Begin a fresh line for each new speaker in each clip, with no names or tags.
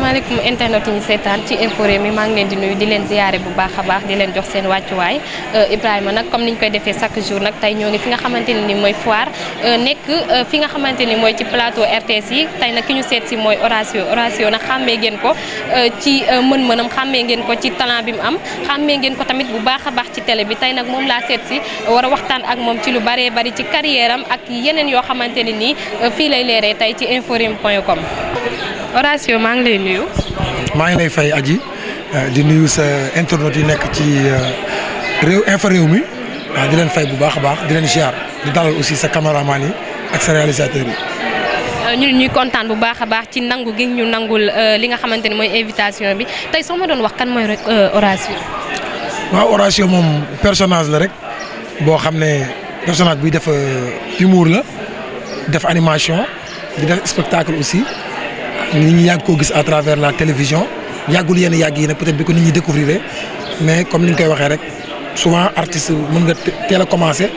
maaleykum internet yi ñu seetaan ci Infos Rewmi maa ngi leen di nuyu di leen ziyaare bu baax a baax di leen jox seen wàccuwaay Ibrahima nag comme niñ koy defee chaque jour nag tey ñoo ngi fi nga xamante ni mooy foire nekk fi nga xamante ni mooy ci plateau RTS yi tey nag ki ñu seet si mooy Horatio nag xàmmee ngeen ko ci mën-mënam xàmmee ngeen ko ci talent bi mu am xàmmee ngeen ko tamit bu baax a baax ci télé bi tey nag moom laa seet si war a waxtaan ak moom ci lu baree bari ci carrière am ak yeneen yoo xamante ni nii fii lay leeree tey ci inforewmi.com. Horatio maa ngi lay nuyu.
maa ngi lay fay Adji di nuyu sa internet yi nekk ci Infos Rewmi di leen fay bu baax a baax di leen ziar di dalal aussi sa caméraman yi ak sa réalisateur yi.
ñuy kontaan bu baax a baax ci nangu gi ñu nangul li nga xamante ni mooy invitation bi tey soo ma doon wax kan mooy Horatio.
waaw Horatio moom personnage la rek boo xam ne personnage buy def humour la def animation di def spectacle aussi. nit ñi yàgg koo gis à travers la télévision yàggul yenn yàgg yi nag peut-être bi ko nit ñi découvrir mais comme ni ñu koy waxee rek souvent artiste mën nga teel a commencer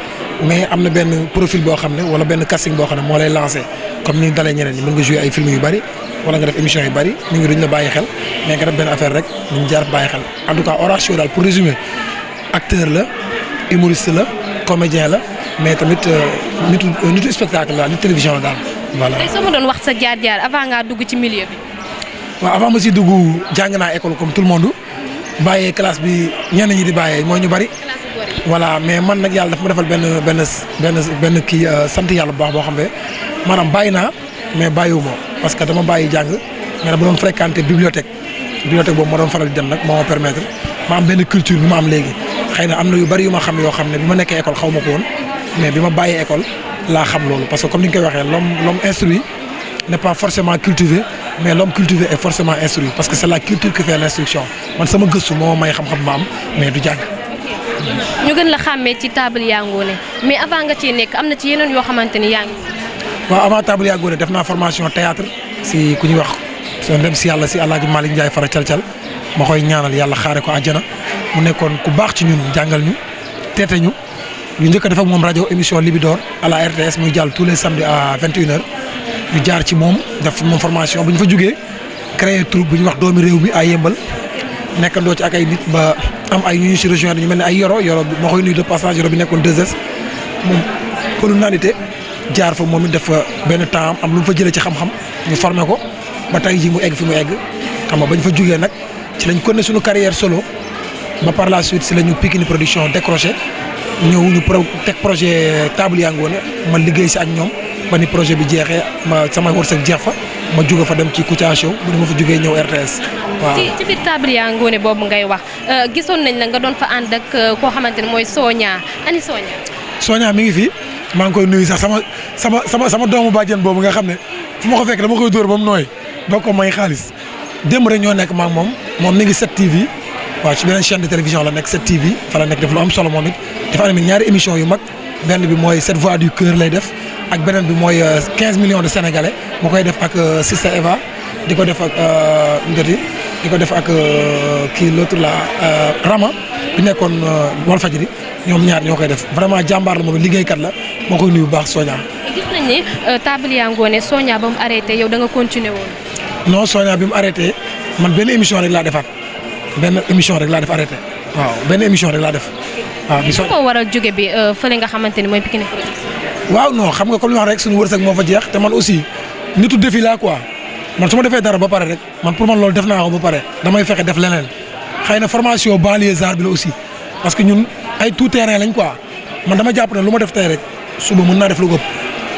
mais am na benn profil boo xam ne wala benn casting boo xam ne moo lay lancer comme ni dalee ñeneen ñi mën nga jouer ay film yu bari wala nga def émission yu bari nit ñi duñ la bàyyi xel mais nga def benn affaire rek ñu jaar bàyyi xel en tout cas Horatio daal pour résumer acteur la humoriste la comédien la mais tamit nitu spectacle la nitu télévision la daal. voilà
tey soo ma doon wax sa jaar-jaar avant ngaa dugg ci milieu bi.
waaw avant ma si dugg jàng naa école comme tout le monde bàyyee classe bi ñenn ñi di bàyyee mooy ñu bari. voilà mais man nag yàlla dafa ma defal benn kii sant yàlla bu baax boo xam ne maanaam bàyyi naa mais bàyyiwuma parce que dama bàyyi jàng mais dama doon fréquenter bibliothèque boobu ma doon faral di dem nag moo ma permettre ma am benn culture bi ma am léegi xëy na am na yu bari yu ma xam yoo xam ne bi ma nekkee école xaw ma ko woon mais bi ma bàyyee école. laa xam loolu parce que comme ni nga koy waxee l'homme instruit n'est pas forcément cultivé mais l'homme cultivé est forcément instruit parce que c'est la culture qui fait l'instruction man sama gëstu moo may xam-xam ma am mais du jàng.
ñu gën la xàmmee ci table yaa ngoone mais avant nga ciy nekk am na ci yeneen yoo xamante ni yaa ngi.
waaw avant table yaa ngoone def naa formation théâtre si ku ñuy wax soo dem si yàlla si El Hadj Malick Ndiaye fara cal ma koy ñaanal yàlla xaare ko àjjana mu nekkoon ku baax ci ñun jàngal ñu teete ñu. ñu njëkk a def ak moom rajo émission Libidor à la RTS muy jàll tous les samedis à 21h ñu jaar ci moom def moom formation bu ñu fa jógee créer troupe bu ñuy wax doomi réew mi ay yëmbal nekkandoo ci ak ay nit ba am ay ñu si rejoindre ñu mel ne ay yoro bi ma koy nuyu de passage yoro bi nekkoon 2S moom colonalité jaar fa moom it def benn temps am lu mu fa jëlee ci xam-xam ñu formé ko ba tey jii mu egg fi mu egg xam nga ba ñu fa jógee nag ci lañ continuer suñu carrière solo ba par la suite si la ñu Pikini production décroché. ñëw ñu teg projet table yaa ngoone ma liggéey si ak ñoom ba ni projet bi jeexee ma sama wërsëg jeex fa ma jóge fa dem ci Kouthia Show bu ma fa jógee ñëw RTS waaw.
ci biir table yaa ngoone boobu ngay wax gisoon nañ la nga doon fa ànd ak koo xamante ne mooy Sonia ani Sonia.
Sonia mi ngi fi maa ngi koy nuyu sax sama doomu bàjjen boobu nga xam ne fu ma ko fekk dama koy dóor ba mu nooy doo ko may xaalis démb rek ñoo nekk maak moom mi ngi 7TV waaw ci beneen chaîne de télévision la nekk 7TV fa la nekk def lu am solo moom it. dafa am ñaari émission yu mag benn bi mooy 7 voix du cœur lay def ak beneen bi mooy 15 millions de sénégalais moo koy def ak Sista Eva di ko def ak di ko def ak kii l'autre la Rama bi nekkoon Walfadjri ñoom ñaar ñoo koy def vraiment jàmbaar la moom liggéeykat la moo koy nuyu bu baax Sonia.
gis nañ ni table yaa ngoone Sonia ba mu arrêté yow da nga continuer woon.
non Sonia bi mu arrêté man benn émission rek laa defaat benn émission rek laa def arrêté waaw benn émission rek laa def. waaw bi
moo waral jóge bi fële nga xamante ni mooy Pikini production.
waaw non xam nga comme li wax rek suñu wërsëg moo fa jeex te man aussi nitu défi laa quoi man su ma defee dara ba pare rek man pour man loolu def naa ko ba pare damay fexe def leneen xëy na formation banlieusard bi la aussi parce que ñun ay tout terrain lañ quoi man dama jàpp ne lu ma def tey rek suba mën naa def lu ëpp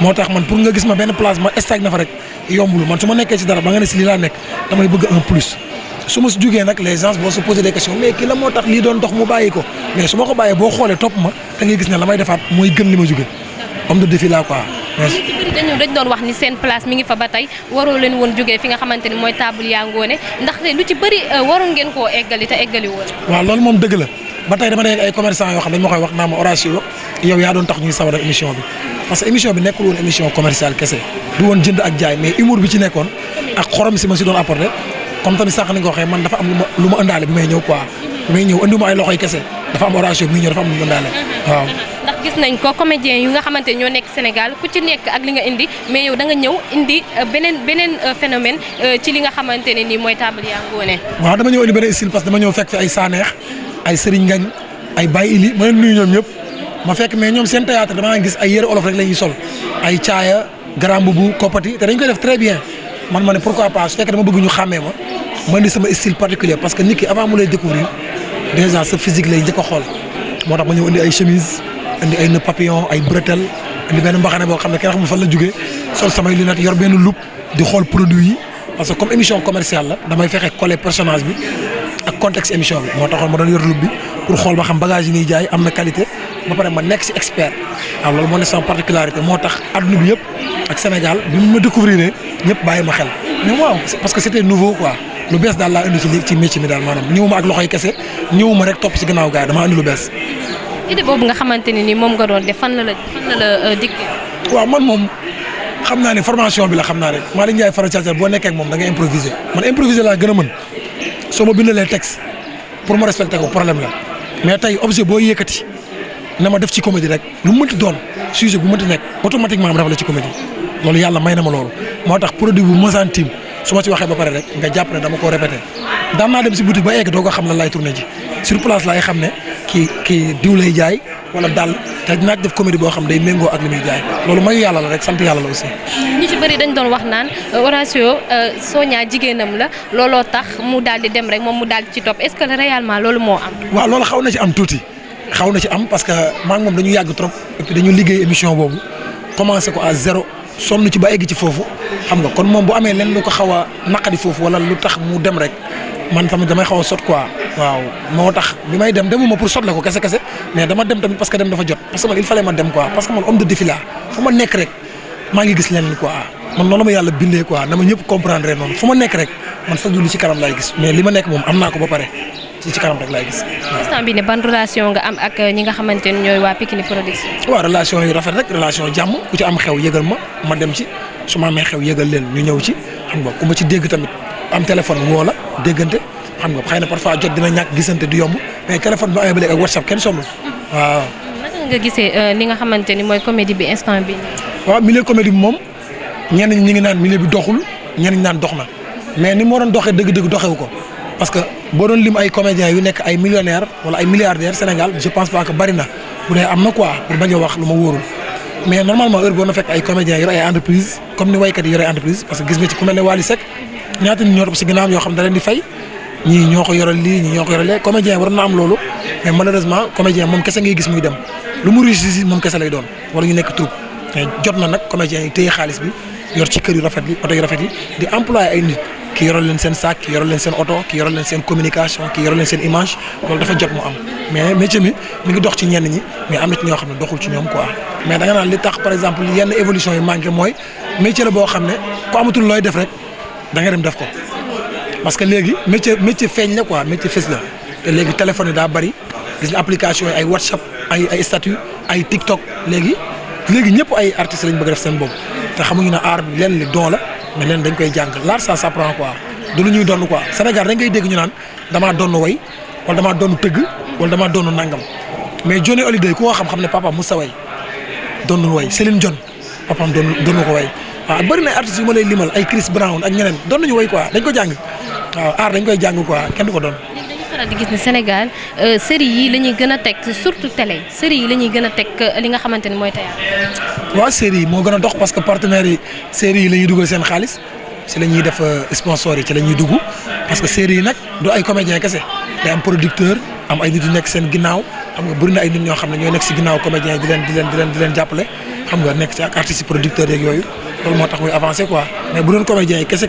moo tax man pour nga gis ma benn place ma stagné fa rek yombul man su ma nekkee ci dara ba nga ne si lii laa nekk damay bëgg un plus. su ma si jugee nag les gens vont se poser des questions mais kii la moo tax lii doon dox mu bàyyi ko mais su ma ko bàyyee boo xoolee topp ma da ngay gis ne la may defaat mooy gën li ma jugee homme de défi là quoi.
merci ñu ci bëri dañ doon wax ni seen place mi ngi fa ba tey waroo leen woon jugee fi nga xamante ni mooy table yaa ngoone ndax lu ci bëri waroon ngeen koo eggali te eggali woon.
waaw loolu moom dëgg la ba tey dama dégg ay commerçant yoo xam dañ ma koy wax naa ma Horatio yow yaa doon tax ñuy sawar émission bi parce que émission bi nekkul woon émission commerciale kese du woon jënd ak jaay mais humour bi ci nekkoon ak xorom si ma si doon apporté comme tamit sànq ni nga ko waxee man dafa am lu ma ëndaale bi may ñëw quoi bi may ñëw anduma ay loxoy kese dafa am oration bi ñëw dafa am lu mu daale waaw.
ndax gis nañ ko comédien yu nga xamante ñoo nekk Sénégal ku ci nekk ak li nga indi mais yow da nga ñëw indi beneen phénomène ci li nga xamante ne nii mooy table yaa ngoone.
waaw dama ñëw indi beneen style parce que dama ñëw fekk fi ay Saneex ay Serigne Ngagne ay Baye Ili ma leen nuyu ñoom ñëpp ma fekk mais ñoom seen théâtre damaa gis ay yëre olof rek la ñuy sol ay caaya grand boubou kopati te dañ koy def très bien man ma ne pourquoi pas su fekkee dama bëgg ñu xàmmee ma indi sama style particulier parce que nit ki avant mu lay découvrir déjà sa physique lay njëkk a xool moo tax ma ñëw indi ay chemise indi ay nœud papillon ay bretelle indi benn mbaxane boo xam ne kenn xamul fan la jógee sol samay lunettes yor benn loupe di xool produit yi parce que comme émission commerciale la damay fexe coller personnage bi ak contexte émission bi moo taxoon ma doon yor loupe bi pour xool ba xam bagage yi ñuy jaay am na qualité ba pare ma nekk ci expert waaw loolu moo ne sama particularité moo tax adduna bi yëpp ak Sénégal bi mu ma découvrir ñëpp bàyyi ma xel mais waaw parce que c'était nouveau quoi lu bees daal laa indi ci métier mi daal maanaam ñëwuma ak loxoy kese ñëwuma rek topp ci gannaaw gars yi dama indi lu bees.
idée boobu nga xamante ne ni moom nga doon def fan la la dikkee.
waaw man moom xam naa ne formation bi la xam naa rek Malick Ndiaye Fara Thial boo nekkee ak moom da ngay improviser man improviser laa gën a mën soo ma bindalee texte pour ma respecter ko problème la mais tey objet boo yëkkati na ma def ci comédie rek lu mu mënti doon sujet bu mënti nekk automatiquement ma def la ci comédie loolu yàlla may na ma loolu moo tax produit bu mosaan tiim su ma ci waxee ba pare rek nga jàpp ne dama koo répété daan naa dem si boutique ba egg doo ko xam lan laay tourné ji sur place laay xam ne kii diw lay jaay wala daal te dinaa def comédie boo xam day méngoo ak li muy jaay loolu mayu yàlla la rek sant yàlla la aussi.
ñu ci bëri dañ doon wax naan Horatio Sonia jigéenam la looloo tax mu daal di dem rek moom mu daal di ci topp est-ce que réellement loolu moo am.
waaw loolu xaw na ci am tuuti xaw na ci am parce que maa ngi moom dañu yàgg trop et puis dañu liggéey émission boobu commencé ko à zéro sonn ci ba egg ci foofu xam nga kon moom bu amee leen lu ko xaw a naqadi foofu wala lu tax mu dem rek man tamit damay xaw a sot quoi waaw moo tax bi may demuma pour sotle ko kese mais dama dem tamit parce que dem dafa jot parce que man il fallait ma dem quoi parce que man homme de défi laa fu ma nekk rek maa ngi gis leneen quoi man noonu la ma yàlla bindee quoi na ma ñëpp comprendre noonu fu ma nekk rek man sax li ci kanam laay gis mais li ma nekk moom am naa ko ba pare ci kanam rek laay gis.
instant bi ne ban relation nga am ak ñi nga xamante ne ñooy waa Pikini Production.
waaw relation yu rafet rek relation jàmm ku ci am xew yëgal ma dem ci su ma amee xew yëgal leen ñu ñëw ci xam nga ku ma ci dégg tamit am téléphone woo la déggante xam nga xëy na parfois jot dina ñàkk gisante du yomb mais téléphone bi amee ba léegi ak WhatsApp kenn sonnul waaw.
naka nga gisee li nga xamante ni mooy comédie bi instant bi.
waaw milieu comédie bi moom ñenn ñi ngi naan milieu bi doxul ñenn ñi naan dox na mais ni mu waroon doxee dëgg-dëgg doxewu ko parce que boo doon lim ay comédiens yu nekk ay millionnaires wala ay milliardaires Sénégal je pense pas que bari na bu dee am na quoi pour bañ a wax lu ma wóorul mais normalement heure boo na fekk ay comédiens yor ay entreprise comme ni waykat yi yore entreprise parce que gis nga ci ku mel ne Wally Seck ñaata nit ñoo topp si ginnaaw yoo xam da leen di fay ñii ñoo ko yoral lii ñii ñoo ko yoral lee comédien war na am loolu mais malheureusement comédien moom kese ngay gis muy dem lu mu réussir moom kese lay doon wala ñu nekk troupe mais jot na nag comédiens yi téye xaalis bi yor ci kër yu rafet yi oto yu rafet yi di employé ay nit ki yoral leen seen sac ki yoral leen seen oto ki yoral leen seen communication ki yoral leen seen image loolu dafa jot mu am mais métier mi ngi dox ci ñenn ñi mais am na ci ñoo xam ne doxul ci ñoom quoi mais da nga naan li tax par exemple yenn évolution yi manqué mooy métier la boo xam ne ku amatul looy def rek da nga dem def ko parce que léegi métier feeñ la quoi métier fës la te léegi téléphone yi daa bari gis nga application yi ay WhatsApp ay statut ay TikTok léegi ñëpp ay artistes lañ bëgg def seen bopp te xamuñu ne art bi leen li don la mais leen dañ koy jàng l'art ça s'apprend quoi du lu ñuy donn quoi Sénégal dañ koy dégg ñu naan damaa donn way wala damaa donn tëgg wala damaa donn nangam mais Johnny Hallyday ku ko xam ne papa Moussa way donnul way Céline Dion papaam donnu ko way waaw bëri na artistes yu ma lay limal ay Chris Brown ak ñeneen doon nañu way quoi dañ ko jàng waaw art dañ koy jàng quoi kenn du ko doon.
dañu faral di gis ne Sénégal série yi la ñuy gën a teg surtout télé série yi la ñuy gën a teg li nga xamante ne mooy théâtre.
waaw série yi moo gën a dox parce que partenaires yi série yi la ñuy dugal seen xaalis ci la ñuy def sponsor yi ci la ñuy dugg parce que série yi nag du ay comédien kese day am producteur am ay nit yu nekk seen ginnaaw xam nga bëri na ay nit ñoo xam ne ñooy nekk si ginnaaw comédien di leen jàppale xam nga nekk ci ak artistes producteurs yeeg yooyu loolu moo tax muy avancé quoi mais bu doon comédiens yi kese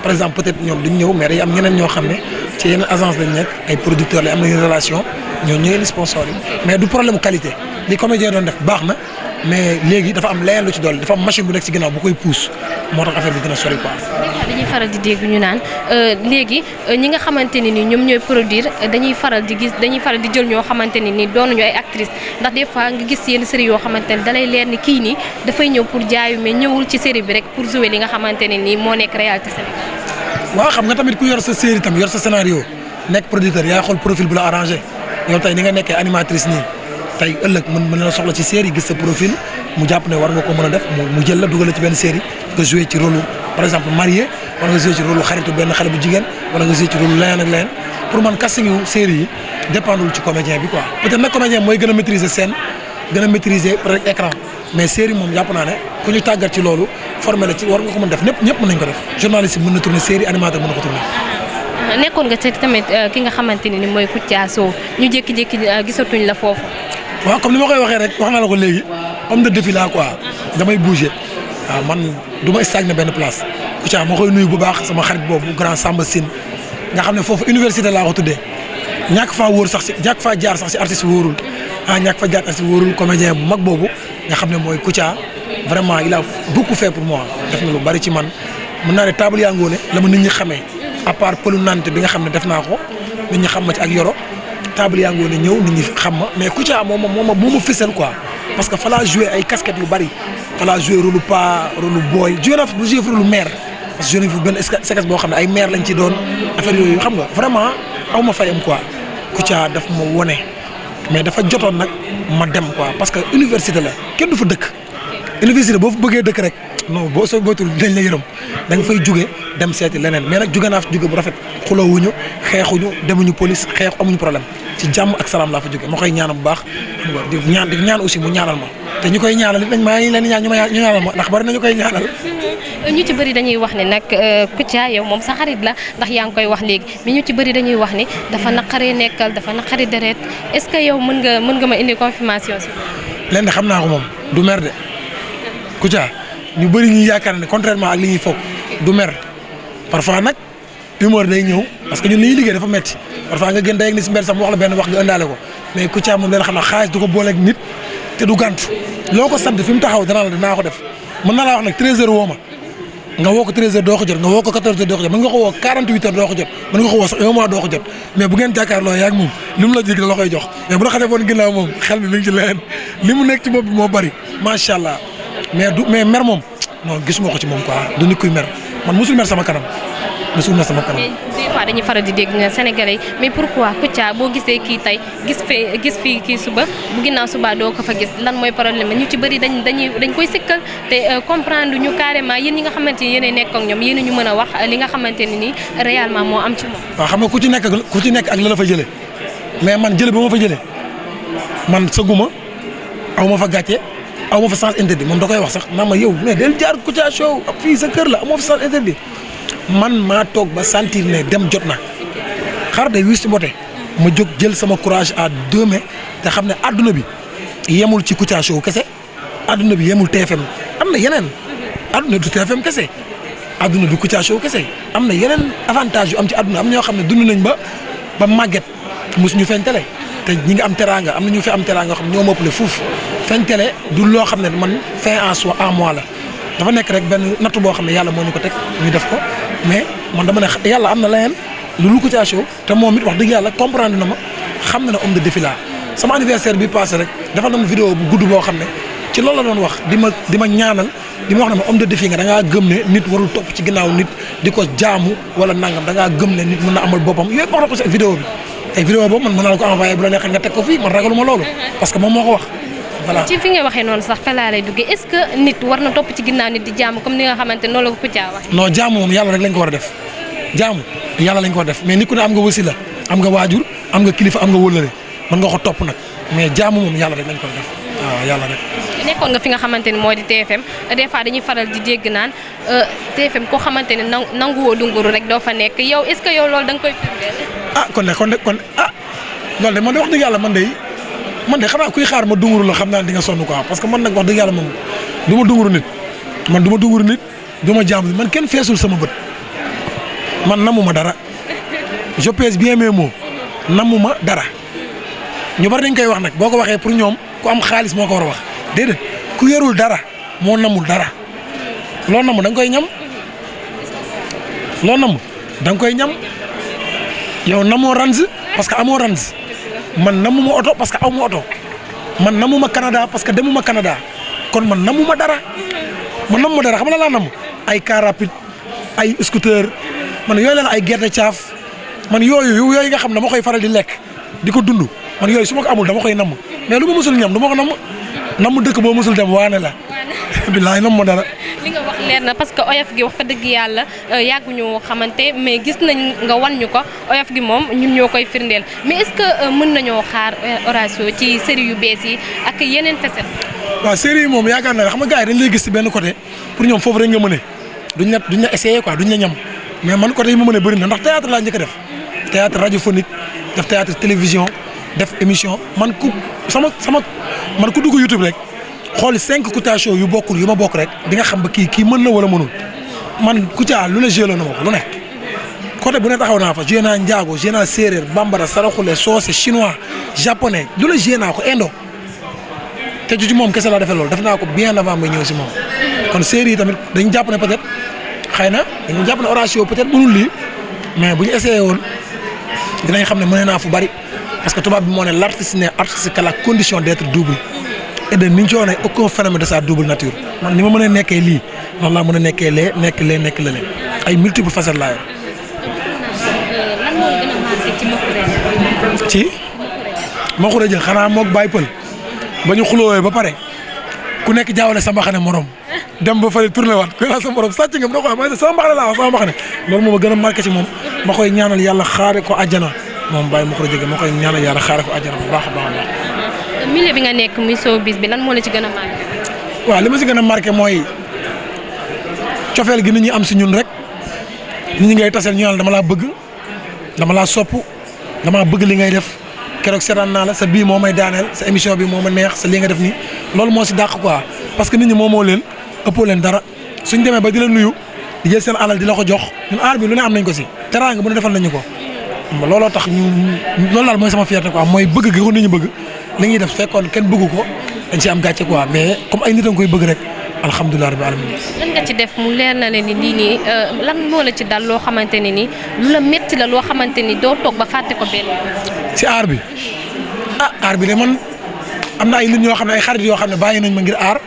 par exemple peut-être ñoom duñ ñëw mais day am ñeneen ñoo xam ne ci yeneen agence lañ nekk ay producteurs la am nañu relation ñoo ñooy sponsor yi mais du problème qualité li comédien doon def baax na mais léegi dafa am leneen lu ci dolli dafa am machine bu nekk ci ginnaaw bu koy pousse moo tax affaire bi gën a sori quoi.
dañuy faral di dégg ñu naan léegi ñi nga xamante ne ni ñoom ñooy produire dañuy faral di jël ñoo xamante ne ni doonuñu ay actrices ndax des fois nga gis yenn série yoo xamante ne dalay leer ni kii nii dafay ñëw pour jaayu mais ñëwul ci série bi rek pour jouer li nga xamante ne ni moo nekk réalité Sénégal.
waaw xam nga tamit ku yor sa série tam yor sa scénario nekk producteur yaay xool profil bu la arrangé yow tey ni nga nekkee animatrice nii tey ëllëg mën na soxla ci série gis sa profil mu jàpp ne war nga ko mën a def mu jël la dugal la ci benn série nga joué ci rôle par exemple marié wala nga joué ci rôle xaritu benn xale bu jigéen wala nga joué ci rôle leneen ak leneen pour man casting yu série yi dépendul ci comédien bi quoi peut-être nag comédien mooy gën a maîtriser scène gën a maîtriser peut-être écran mais série moom jàpp naa ne ku ñu tàggat ci loolu formé la ci war nga ko mën def ñëpp mën nañ ko def journaliste mën na tourner série animateur mën na ko tourner.
nekkoon nga ci tamit ki nga xamante ni mooy Kouthia Show ñu jékki-jékki gisatuñ la foofu.
waaw comme ni ma koy waxee rek wax naa la ko léegi homme de défi laa quoi damay bouger waaw man du ma stagner benn place Kouthia ma koy nuyu bu baax sama xarit boobu grand Samba Sine nga xam ne foofu université laa ko tuddee ñàkk faa wóor sax si ñàkk faa jaar sax si artiste wóorul ñàkk fa jaar artiste wóorul comédien bu mag boobu nga xam ne mooy Kouthia vraiment il a beaucoup fait pour moi def na lu bari ci man mën naa ne table yaa ngoone la ma nit ñi xamee à part pëlu nante bi nga xam ne def naa ko nit ñi xam ma ci ak yoro table yaa ngoone ñëw nit ñi xam ma mais Kouthia moo ma fësal quoi parce que fa laa joué ay casquettes yu bari fa laa joué rôle pa rôle boy joué naa bu joué rôle maire parce que joué nañ fi benn séquence boo xam ne ay maire lañ ci doon affaire yooyu xam nga vraiment aw ma fayam quoi Kouthia daf ma wone mais dafa jotoon nag ma dem quoi parce que université la kenn du fa dëkk université boo fa bëggee dëkk rek non boo soo boytul dañ la yërëm da nga fay jóge dem seeti leneen mais nag jóge naa fa jóge bu rafet xuloowuñu xeexuñu demuñu police xeex amuñu problème ci jàmm ak salaam laa fa jóge ma koy ñaanal bu baax xam nga di ñaan aussi mu ñaanal ma te ñu koy ñaanal it nañ maa ngi leen di ñaan ñu ñaanal ma ndax bari nañu koy ñaanal.
ñu ci bëri dañuy wax ne nag Kouthia yow moom sa xarit la ndax yaa ngi koy wax léegi mais ñu ci bëri dañuy wax ni dafa naqaree nekkal dafa naqari deret est-ce que yow mën nga ma indi confirmation si.
lenn xam naa ko moom du mer de Kouthia ñu bëri ñuy yaakaar ne contrairement ak li ñuy foog du mer parfois nag humeur day ñëw parce que ñun li ñuy liggéey dafa metti parfois nga gën day ak ni si mbir sax mu wax la benn wax nga ëndaale ko mais Kouthia moom dana xam ne xaalis du ko booleeg nit te du gàntu loo ko sant fi mu taxaw danaa ko def mën naa laa wax nag 13h woo ma nga woo ko 13h doo ko jot nga woo ko 14h doo ko jot mën nga ko woo 48h doo ko jot mën nga ko woo sax 1 mois doo ko jot mais bu ngeen jàkkaarloo yaa ngi moom li mu la jig la koy jox mais bu la xasee woon ginnaaw moom xel mi ngi ci leneen li mu nekk ci bopp bi moo bari macha allah mais mer moom non gisuma ko ci moom quoi du nit kuy mer man musul mer sama kanam. mais
des fois dañuy faral di dégg nga Sénégalais mais pourquoi Kouthia boo gisee kii tey gis fii kii suba bu ginnaaw suba doo ko fa gis lan mooy problème ñu ci bëri dañ koy sikkal te comprendre ñu carrément yéen ñi nga xamante ni yéenay nekk ak ñoom yéen ñu mën a wax li nga xamante ne nii réellement moo am ci moom.
waaw xam nga ku ci nekk ak la fa jëlee mais man jëlee ba ma fa jëlee man sëgguma aw ma fa gàcce aw ma fa sens interdit moom da koy wax sax naan ma yow mais del jaar Kouthia Show fii sa kër la amoo fa sens interdit man maa toog ba sentir ne dem jot na xar day wis ci mbote ma jóg jël sama courage à 2 mains te xam ne adduna bi yemul ci Kouthia Show kese adduna bi yemul TFM am na yeneen adduna du TFM kese adduna du Kouthia Show kese am na yeneen avantage yu am ci adduna am ñoo xam ne dund nañ ba màgget mosuñu feeñ télé te ñi nga am teraanga am na ñu fi am teraanga yoo xam ne ñoo moppale fuuf feeñ télé du loo xam ne man fin en soi en moi la dafa nekk rek benn nattu boo xam ne yàlla moo ñu ko teg ñu def ko mais man dama ne yàlla am na leneen lu Kouthia Show te moom it wax dëgg yàlla comprendre na ma xam na ne homme de défi laa sama anniversaire bi passé rek dafa doon vidéo bu gudd boo xam ne ci loolu la doon wax di ma ñaanal di ma wax ne ma homme de défi nga da ngaa gëm ne nit warul topp ci ginnaaw nit di ko jaamu wala nangam da ngaa gëm ne nit mën na amal boppam yooyu wax na ko ci vidéo bi ay vidéo boobu man mën naa la ko envoyé bu la neexee nga teg ko fii man ragaluma loolu parce que moom moo ko wax. voilà
ci fi nga waxee noonu sax fa laa lay duggee est-ce que nit war na topp ci ginnaaw nit di jaamu comme ni nga xamante noonu la ko Kouthia wax.
non jaamu moom yàlla rek lañ ko war a def jaamu yàlla lañ ko war a def mais nit ku ne am nga wasila am nga waajur am nga kilifa am nga wëllëre mën nga ko topp nag mais jaamu moom yàlla rek lañ ko war a def waaw yàlla rek.
nekkoon nga fi nga xamante ni moo di TFM des fois dañuy faral di dégg naan TFM koo xamante ne nanguwoo dunguru rek doo fa nekk yow est-ce que yow loolu da nga koy firndeel.
kon loolu de man de wax dëgg yàlla man de xanaa kuy xaar ma dunguru la xam naa di nga sonn quoi parce que man nag wax dëgg yàlla moom du ma dunguru nit du ma jaamu man kenn feesul sama bët man namuma dara je pèse bien mes mots namuma dara ñu bari dañ koy wax nag boo ko waxee pour ñoom ku am xaalis moo ko war a wax déedéet ku yorul dara moo namul dara loo namu da nga koy ñam yow namoo ranz parce que amoo ranz man namuma oto parce que awma oto man namuma Canada parce que demuma Canada kon man namuma dara xam nga laa namu ay car rapide ay scooter man yooyu leen ay gerte caaf man yooyu nga xam ne ma koy faral di lekk di ko dund man yooyu su ma ko amul dama koy namm mais lu ma mësul ñam du ma ko namm dëkk boo mësul dem waane la billaay namm dara.
li nga wax leer na parce que oyof gi wax fa dëgg yàlla yàgguñu xamante mais gis nañ nga wan ñu ko oyof gi moom ñun ñoo koy firndeel mais est-ce que mën nañoo xaar Horatio ci série yu bees yi ak yeneen facettes.
waaw série yi moom yaakaar naa xam nga gars yi dañ lay gis ci benn côté pour ñoom foofu rek nga mëne duñ la essayer quoi duñ la ñam mais man côté yi ma mëne bëri na ndax théâtre laa njëkk a def théâtre radiophonique def théâtre télévision def émission man ku dugg YouTube rek xool 5 Kouthia Show yu bokkul yu ma bokk rek di nga xam ba kii mën na wala mënul man Kouthia lu ne jëloon na ma ko lu ne côté bu ne taxaw naa fa joué naa njaago joué naa séeréer bambara saraxule soose chinois japonais lu ne joué naa ko indo te ci moom kese laa defee loolu def naa ko bien avant may ñëw si moom kon série yi tamit dañu jàpp ne peut-être xëy na dañu jàpp ne Horatio peut-être mënul lii mais bu ñu essayé woon dinañ xam ne mën naa fu bari parce que tubaab bi moo ne l'artiste n'est artiste qu'à la condition d'être double et de ni ñu ci woon aucun phénomène de sa double nature man ni ma mën a nekkee lii noonu laa mën a nekkee lee nekk lële ay multiple facettes laa yor.
lan moo gën a marqué ci Macouré.
ci Macouré jël xanaa moog Baye Pël ba ñu xuloowee ba pare ku nekk jaawale sa mbaxane morom dem ba fële tourné waat ku ne sa morom sàcc nga ma ne ko sama mbaxane laa wax sama mbaxane loolu moo ma gën a marqué ci moom ma koy ñaanal yàlla xaare ko àjjana moom Baye Macouré jël ma koy ñaanal yàlla xaare ko àjjana bu baax a baax.
milieu bi nga nekk muy showbiz bi lan moo la ci gën a marqué.
waaw li ma ci gën a marqué mooy cofeel gi nit ñi am si ñun rek nit ñi ngay taseel ñu naan dama laa bëgg dama laa sopp dama bëgg li ngay def keroog seetaan naa la sa bii moo may daaneel sa émission bi moo ma neex sa lii nga def nii loolu moo si dàq quoi parce que nit ñi moo leen ëppoo leen dara suñ demee ba di la nuyu di jël seen alal di la ko jox ñun aar bi lu ne am nañ ko si teraanga bu ne defal nañu ko looloo tax loolu daal mooy sama fierté quoi mooy bëgg gi ko nit ñi bëgg li ñuy def fekkoon kenn bëgg ko dañ ci am gàcce quoi mais comme ay nit a koy bëgg rek alhamdulilah rabbil alamin.
lan nga ci def mu leer na leen ni lii nii lan moo la ci dal loo xamante ne ni lu la métti la loo xamante ni doo toog ba fàtte ko benn.
si aar bi aar bi de man am na ay nit ñoo xam ne ay xarit yoo xam ne bàyyi nañ ma ngir aar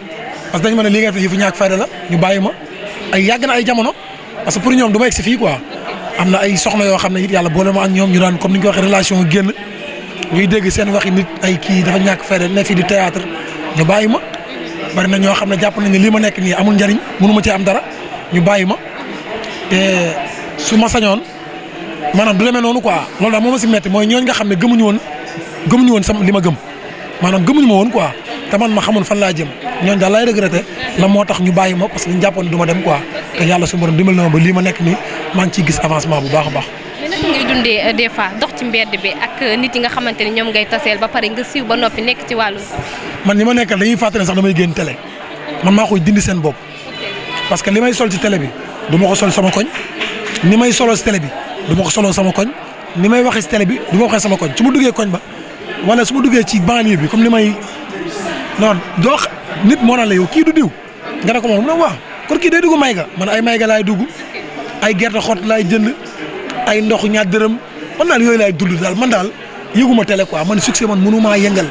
parce que dañ ma ne li nga def yëfu ñàkk fayda la ñu bàyyi ma ay yàgg na ay jamono parce que pour ñoom du ma egg si fii quoi am na ay soxna yoo xam ne it yàlla boole ma ak ñoom ñu daan comme ni ñu ko waxee relation génn ñuy dégg seen waxi nit ay kii dafa ñàkk fayda ne fii di théâtre ñu bàyyi ma bari na ñoo xam ne jàpp nañ ne lii ma nekk nii amul njariñ mënu ma ci am dara ñu bàyyi ma te su ma sañoon maanaam du demee noonu quoi loolu daal moo ma si metti mooy ñooñ nga xam ne gëmuñu woon sama li ma gëm maanaam gëmuñu ma woon quoi te man ma xamoon fan laa jëm ñooñ daal lay regretté la moo tax ñu bàyyi ma parce que ñu jàppoon ne du ma dem quoi te yàlla su ma doon dimbal na ma ba lii ma nekk nii maa ngi ciy gis avancement bu baax a baax.
mais naka ngay dundee des fois dox ci mbedd bi ak nit yi nga xamante ni ñoom ngay taseel ba pare nga siiw ba noppi nekk ci wàllu.
man ñi ma nekkal dañuy fàttali sax damay génn télé man maa koy dindi seen bopp parce que li may sol ci télé bi du ma ko sol sama koñ ni may soloo si télé bi du ma ko soloo sama koñ ni may waxee si télé bi du ma waxee sama koñ su ma duggee koñ ba wala su ma duggee ci banlieue bi comme li may non doo nit moo naan la yow kii du diw nga ne ko moom mu ne waaw kon kii day dugg mayga man ay mayga laay dugg ay gerte xott laay jënd ay ndox ñaar dërëm man daal yooyu laay dund daal man daal yëguma télé quoi man succès man mënumaa yëngal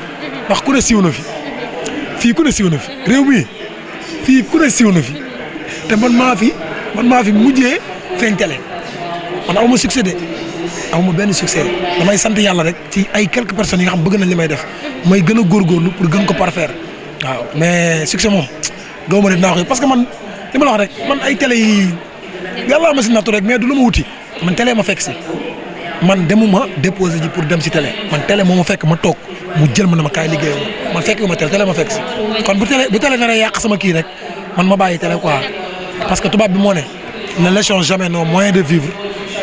wax ku ne siiw na fi fii ku ne siiw na fi réew mi fii ku ne siiw na fi te man maa fi mujjee feeñ télé man awma succès de awma benn succès damay sant yàlla rek ci ay quelques personnes yi nga xam bëgg nañ li may def may gën a góorgóorlu pour gën ko parfaire waaw mais succès moom gaw ma ne dinaa ko parce que man li ma la wax rek man ay télé yi yàlla ma si nattu rek mais du lu ma wuti man télé ma fekk si man demuma déposé ji pour dem si télé man télé moo ma fekk ma toog mu jël ma ne ma kaay liggéeyoo man fekk ma télé ma fekk si kon bu télé nar a yàq sama kii rek man ma bàyyi télé quoi parce que tubaab bi moo ne laissons jamais nos moyens de vivre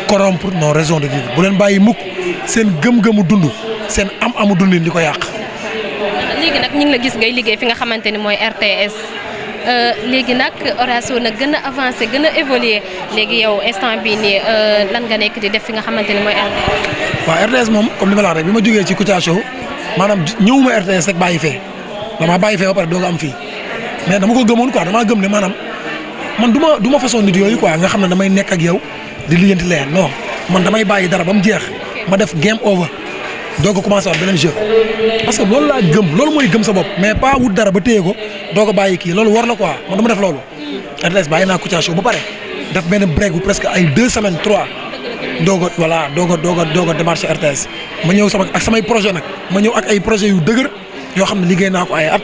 corrompre nos raisons de vivre bu leen bàyyi mukk seen gëm-gëmu dund seen am-amu dundin di ko yàq.
léegi nag ñu ngi la gis ngay liggéey fi nga xamante ni mooy RTS léegi nag Horatio nag gën a avancé gën a évolué léegi yow instant bii nii lan nga nekk di def fi nga xamante ni mooy RTS.
waaw RTS moom comme li ma la wax rek bi ma jógee ci Kouthia Show maanaam ñëwuma RTS rek bàyyi fee damaa bàyyi fee ba pare doog a am fii mais dama ko gëmoon quoi damaa gëm ne maanaam man du ma façon nit yooyu quoi nga xam ne damay nekk ak yow di liggéeyanti leen non man damay bàyyi dara ba mu jeex ma def game over doog a commencé waat beneen jeu parce que loolu laa gëm loolu mooy gëm sa bopp mais pas wut dara ba téye ko doog a bàyyi kii loolu war la quoi man dama def loolu. RTS bàyyi naa Kouthia Show ba pare def benn break bu presque ay 2 semaines 3 doog a démarché RTS ma ñëw ak samay projet nag ma ñëw ak ay projet yu dëgër yoo xam ne liggéey naa ko ay at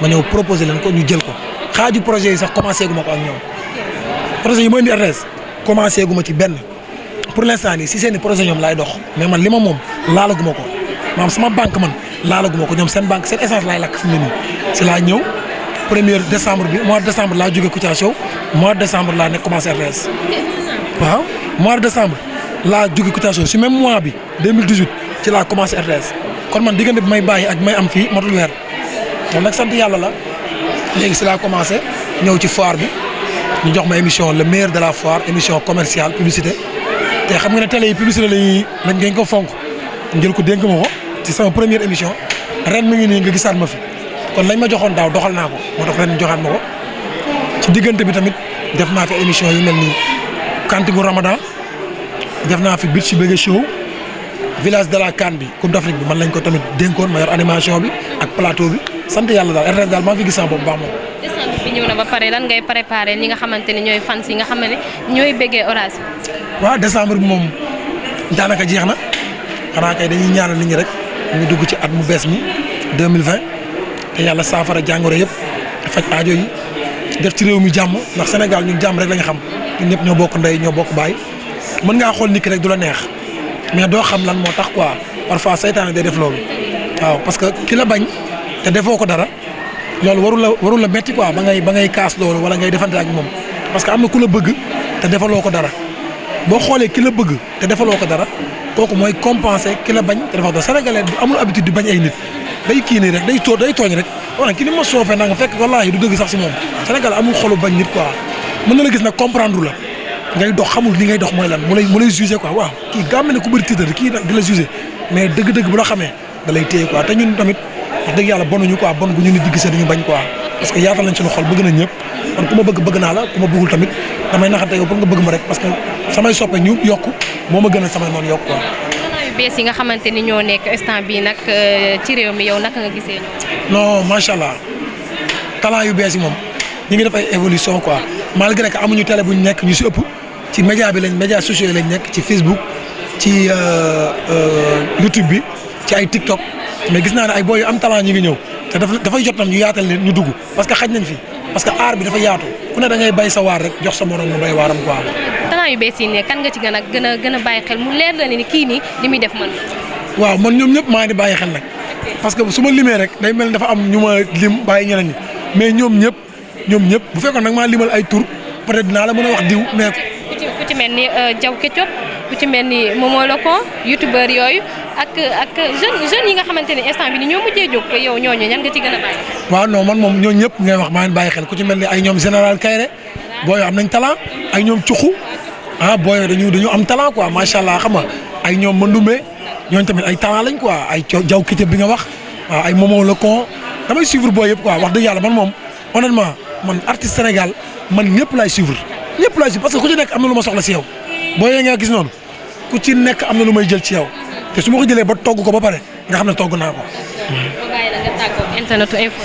ma ñëw proposé leen ko ñu jël ko xaaju projet yi sax commencé gu ma ko ak ñoom projet yi ma indi RTS commencé gu ma ci benn pour l'instant nii si seen i projet ñoom laay dox mais man li ma moom laalaguma ko maanaam sama banque man laalaguma ko ñoom seen banque seen essence laay lakk fi mu ne nii si laa ñëw 1er décembre bi mois de décembre laa jógee Kouthia Show mois de décembre laa nekk commencé RTS waaw mois de décembre laa jógee Kouthia Show si même mois bi 2018 ci laa commencé RTS kon man diggante bi may bàyyi ak may am fii motul weer moom nag sant yàlla la léegi si laa commencé ñëw ci foire bi ñu jox ma émission le meilleur de la foire émission commerciale publicité te xam nga ne télé yi publicité lañ ngeen ko fonk njël ko dénk ma ko ci sama première émission ren mi ngi nii nga gisaat ma fi kon lañ ma joxoon daaw doxal naa ko moo tax ren joxaat ma ko ci diggante bi tamit def naa fi émission yu mel nii kantingu Ramadan def naa fi Beach Bégué Show village de la Canne bi Coupe d'Afrique bi man lañ ko tamit dénkoon ma yor animation bi ak plateau bi sant yàlla daal RTS daal maa ngi fi gis sama bopp baax moom.
décembre bi ñëw na ba pare lan ngay préparé ñi nga xamante ne ñooy fans yi nga xam ne ñooy béggee Orange.
waaw décembre bi moom daanaka jeex na xanaa kay dañuy ñaanal nit ñi rek ñu dugg ci at mu bees mi 2020 te yàlla saafara jàngoro yëpp faj aajo yi def ci réew mi jàmm ndax Sénégal ñun jàmm rek lañ xam ñun ñëpp ñoo bokk ndey ñoo bokk baay mën ngaa xool nit ki rek du la neex mais doo xam lan moo tax quoi parfois saytaane day def loolu waaw parce que ki la bañ te defoo ko dara loolu warul la metti quoi ba ngay kaas loolu wala ngay defante ak moom parce que am na ku la bëgg te defaloo ko dara boo xoolee ki la bëgg te defaloo ko dara kooku mooy compenser ki la bañ te defaloo ko dara sénégalais amul habitude di bañ ay nit day kii nii rek day tooñ rek wala ki ni ma soofee naa nga fekk wallaahi du dëgg sax si moom Sénégal amul xolu bañ nit quoi mën na la gis nag comprendre la ngay dox xamul li ngay dox mooy lan mu lay jugé quoi waaw kii gaa mel ne ku bëri titre kii nag di la jugé mais dëgg-dëgg bu la xamee da lay téye quoi te ñun tamit wax dëgg yàlla bonuñu quoi bon bu ñu nit di gisee dañu bañ quoi parce que yaatal nañ suñu xol bëgg nañ ñëpp kon ku ma bëgg naa la ku ma bëggul tamit damay naxante yow pour nga bëgg ma rek parce que samay soppe ñu yokku moo ma gën a samay noonu yokku quoi.
yu bees yi nga xamante ni ñoo nekk instant bii nag ci réew mi yow naka nga gisee.
non macha allah talent yu bees yi moom ñu ngi def ay évolution quoi malgré que amuñu télé bu ñu nekk ñu si ëpp ci média bi médias sociaux yi lañ nekk ci Facebook ci YouTube bi ci ay TikTok mais gis naa ne ay boy yu am talent ñi ngi ñëw te dafay jot nam ñu yaatal leen ñu dugg parce que xaj nañ fi parce que art bi dafa yaatu ku ne da ngay bay sa waar rek jox sa morom mu bay waaram quoi.
talent yu bees yi ne kan nga ci gën a bàyyi xel mu leer la ni kii nii li muy def man.
waaw man ñoom ñëpp maa ngi di bàyyi xel nag parce que su ma limee rek day mel ni dafa am ñu ma lim bàyyi ñeneen ñi mais ñoom ñëpp bu fekkoon nag maa limal ay tur peut-être dinaa la mën a wax diw mais.
ku ci mel ni Diaw Ketchup ku ci mel ni Momo Loko youtubeur yooyu ak jeunes yi nga xamante ne instant bi ni ñoo mujjee jóg yow ñooñu ñan nga ci gën a bàyyi.
waaw non man moom ñooñu ñëpp ngay wax maa ngi bàyyi xel ku ci mel ni ay ñoom général Kayre booy am nañ talent ay ñoom Cuxu booy dañu am talent quoi macha allah xam nga ay ñoom Mandoumbe ñooñu tamit ay talent lañ quoi ay Diaw Ketchup bi nga wax waaw ay Momo Loko damay suivre booy yëpp quoi wax dëgg yàlla man moom honnêtement man artiste Sénégal man ñëpp laay suivre parce que ku ci nekk am na lu ma soxla si yow boo yee nga gis noonu ku ci nekk am na lu may jël ci yow te su ma ko jëlee ba togg ko ba pare nga xam ne togg naa ko.
internetu info.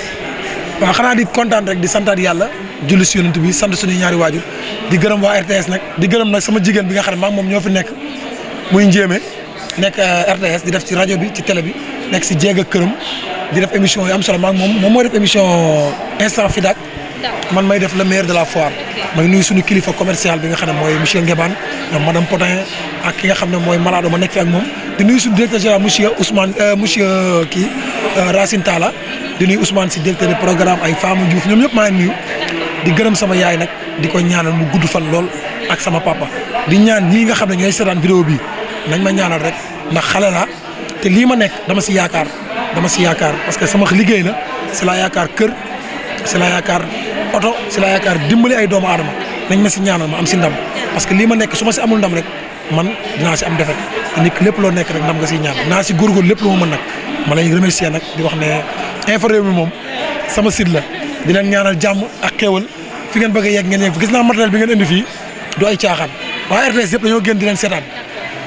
waaw xanaa di kontaan rek di santaat yàlla julli si yonent bi sant suñuy ñaari waajur di gërëm waa RTS nag di gërëm nag sama jigéen bi nga xam ne maa moom ñoo fi nekk muy njéeme nekk RTS di def ci rajo bi ci télé bi nekk si jéeg ak këram di def émission yu am solo moom mooy def émission instant Fidac man may def le meilleur de la foire may nuyu suñu kilifa commercial bi nga xam ne mooy monsieur Ngebane madame Potin ak ki nga xam ne mooy Malado ma nekk fi ak moom di nuyu suñu directeur général monsieur Racine Talla di nuyu Ousmane si directeur de programme ay Fama Diouf ñoom ñëpp maa ngi nuyu di gërëm sama yaay nag di ko ñaanal mu gudd fan lool ak sama papa di ñaan ñii nga xam ne ñooy seetaan vidéo bi nañ ma ñaanal rek ndax xale laa te lii ma nekk dama si yaakaar parce que sama liggéey la si laa yaakaar kër si laa yaakaar oto si laa yaakaar dimbali ay doomu aadama nañ ma si ñaanal ma am si ndam parce que lii ma nekk su ma si amul ndam rek man dinaa si am defet te nit lépp loo nekk rek ndam nga siy ñaan dinaa si góorgóorlu lépp lu ma mën nag ma lay remercier nag di wax ne Infos Rewmi moom sama site la di leen ñaanal jàmm ak xéewal fi ngeen bëgg a yegg ngeen yegg gis naa matériel bi ngeen indi fii du ay caaxaan waa RTS yëpp dañoo génn di leen seetaan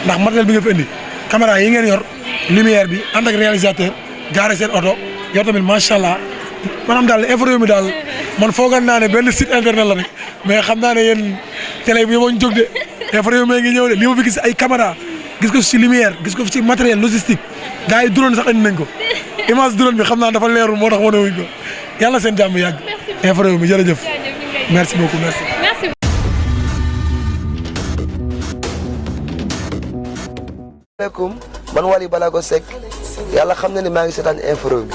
ndax matériel bi ngeen fi indi caméra yi ngeen yor lumière bi ànd ak réalisateur gaare seen oto yow tamit macha allah maanaam daal Infos Rewmi daal man foogal naa ne benn site internet la rek mais xam naa ne yéen télé bi yóbbuwoon jóg de info réew mi ngi ñëw de li ma fi gis ay caméra gis ko ci lumière gis ko ci matériel logistique gars yi drone sax andi nañ ko image drone bi xam naa dafa leerul moo tax wane wuñ ko yàlla seen jàmm yàgg. info réew mi jërëjëf. merci beaucoup merci.
Assalamualaikum man Wally Balago Seck yàlla xam na ne maa ngi seetaan info réew mi.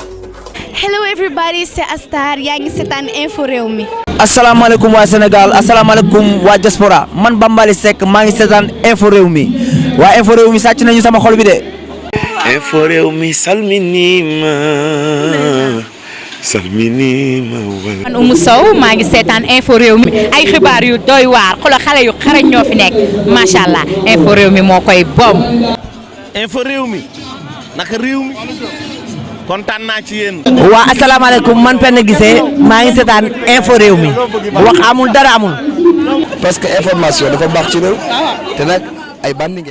hello everybody c'est Astar yaa ngi seetaan info réew mi.
asalaamaaleykum waa Sénégal asalaamaaleykum waa diaspora man Bambaly Seck maa ngi seetaan info réew mi waa info réew mi sàcc nañu sama xol bi de.
info réew mi salminima
man Oumou Sow maa ngi seetaan info réew mi ay xibaar yu doy waar xoolal xale yu xarañ ñoo fi nekk macha allah info réew mi moo koy bom.
info réew mi naka réew mi kontaan naa ci yéen.
waa asalaamaaleykum man Penda Guissé maa ngi seetaan info réew mi wax amul dara amul.
parce que information dafa baax ci réew te nag ay bandi ngeen.